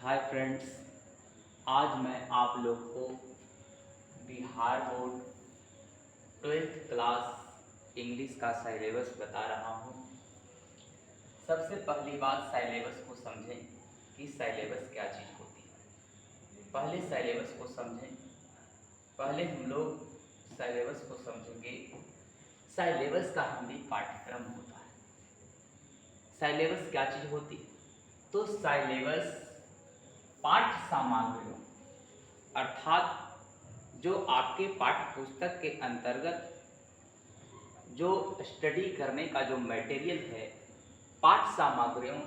Hi friends, आज मैं आप लोग को Bihar board 12th class English का सिलेबस बता रहा हूँ। सबसे पहली बात सिलेबस को समझें कि सिलेबस क्या चीज़ होती है। पहले सिलेबस को समझें। पहले हम लोग सिलेबस को समझेंगे। सिलेबस का हिंदी पाठ्यक्रम होता है। सिलेबस क्या चीज़ होती है? तो सिलेबस पाठ्य सामग्रियों अर्थात जो आपके पाठ्य पुस्तक के अंतर्गत जो स्टडी करने का जो मटेरियल है, पाठ्य सामग्रियों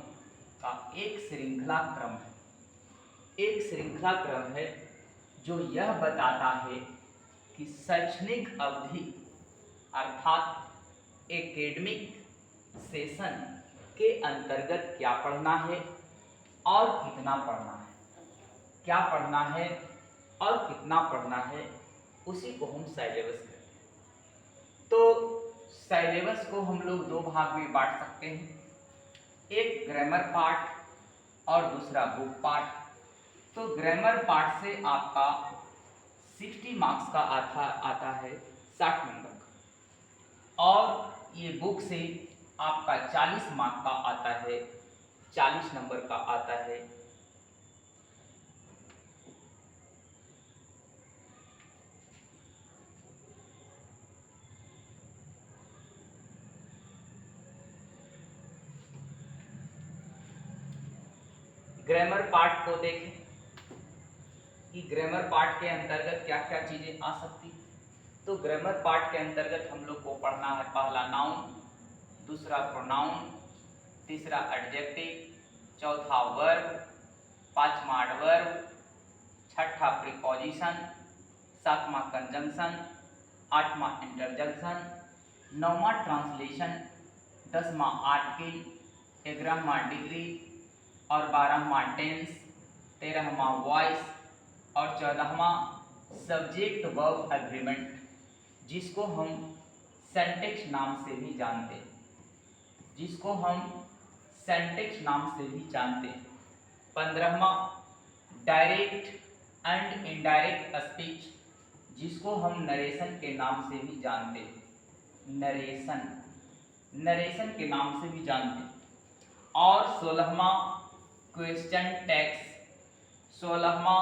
का एक श्रृंखला क्रम है। एक श्रृंखला क्रम है जो यह बताता है कि शैक्षणिक अवधि अर्थात एकेडमिक सेशन के अंतर्गत क्या पढ़ना है और कितना पढ़ना है, क्या पढ़ना है और कितना पढ़ना है, उसी को हम सिलेबस कहते हैं। तो सिलेबस को हम लोग दो भाग में बांट सकते हैं, एक ग्रामर पार्ट और दूसरा बुक पार्ट। तो ग्रामर पार्ट से आपका 60 मार्क्स का आता है 60 नंबर का, और ये बुक से आपका 40 मार्क्स का आता है, 40 नंबर का आता है। ग्रामर पार्ट को देखें कि ग्रामर पार्ट के अंतर्गत क्या क्या चीज़ें आ सकती हैं। तो ग्रामर पार्ट के अंतर्गत हम लोग को पढ़ना है पहला नाउन, दूसरा प्रोनाउन, तीसरा एडजेक्टिव, चौथा वर्ब, पांचवा एडवर्ब, छठा प्रीपोजिशन, सातवां कंजंक्शन, आठवां इंटरजेक्शन, नौवां ट्रांसलेशन, 10वां आर्टिकल, 11वां डिग्री और 12वां टेंस, 13वां वॉइस और 14वां सब्जेक्ट वर्ब एग्रीमेंट, जिसको हम सेंटेक्स नाम से भी जानते हैं, जिसको हम सेंटेक्स नाम से भी जानते हैं। 15वां डायरेक्ट एंड इनडायरेक्ट स्पीच, जिसको हम नरेशन के नाम से भी जानते हैं, नरेशन के नाम से भी जानते हैं। और 16वां क्वेश्चन टैक्स, 16वां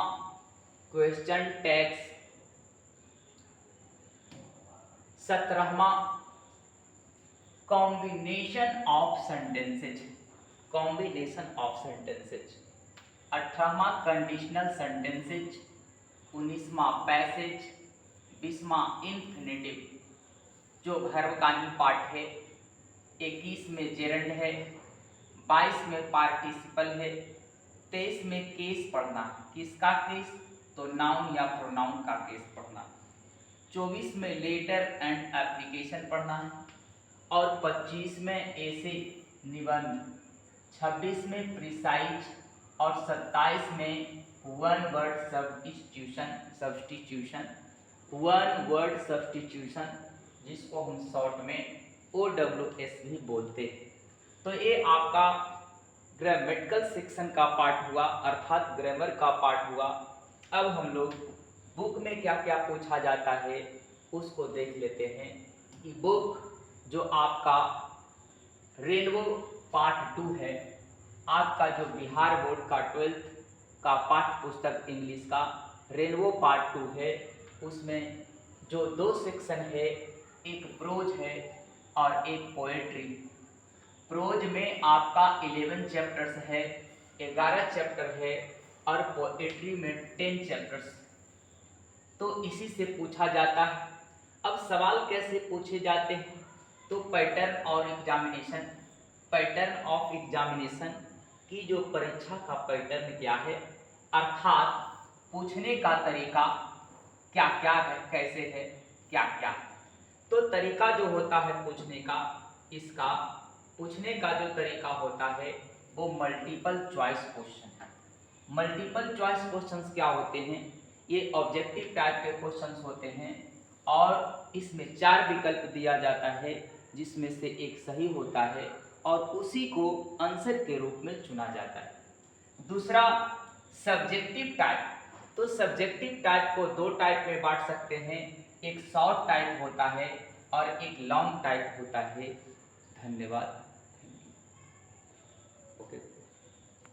क्वेश्चन टैक्स, 17वां combination of sentences, combination of sentences, 18वां कंडीशनल सेंटेंसेज, 19वां पैसेज, 20वां इन्फिनेटिव जो भर्वकालीन पार्ट है, 21 में जेरंड है, 22 में पार्टिसिपल है, 23 में केस पढ़ना है। किसका केस? तो नाउन या प्रोनाउन का केस पढ़ना है। 24 में लेटर एंड एप्लीकेशन पढ़ना है और 25 में ऐसे निबंध, 26 में प्रिसाइज और 27 में वन वर्ड सब्स्टिट्यूशन, जिसको हम शॉर्ट में OWS भी बोलते हैं। तो ये आपका ग्रामेटिकल सेक्शन का पार्ट हुआ, अर्थात ग्रामर का पार्ट हुआ। अब हम लोग बुक में क्या क्या पूछा जाता है उसको देख लेते हैं कि बुक जो आपका रेनबो पार्ट 2 है, आपका जो बिहार बोर्ड का 12th का पाठ्य पुस्तक इंग्लिश का रेनबो पार्ट 2 है, उसमें जो दो सेक्शन है, एक प्रोज है और एक पोएट्री। प्रोज में आपका 11 चैप्टर्स है, 11 चैप्टर है और पोएट्री में 10 चैप्टर्स। तो इसी से पूछा जाता है। अब सवाल कैसे पूछे जाते हैं? तो पैटर्न ऑफ एग्जामिनेशन की जो परीक्षा का पैटर्न क्या है, अर्थात पूछने का तरीका क्या क्या है, कैसे है, क्या क्या है। तो तरीका जो होता है पूछने का, इसका पूछने का जो तरीका होता है वो मल्टीपल चॉइस क्वेश्चन है। मल्टीपल चॉइस क्वेश्चंस क्या होते हैं? ये ऑब्जेक्टिव टाइप के क्वेश्चंस होते हैं और इसमें 4 विकल्प दिया जाता है, जिसमें से एक सही होता है और उसी को आंसर के रूप में चुना जाता है। दूसरा सब्जेक्टिव टाइप, तो सब्जेक्टिव टाइप को दो टाइप में बांट सकते हैं, एक शॉर्ट टाइप होता है और एक लॉन्ग टाइप होता है। धन्यवाद।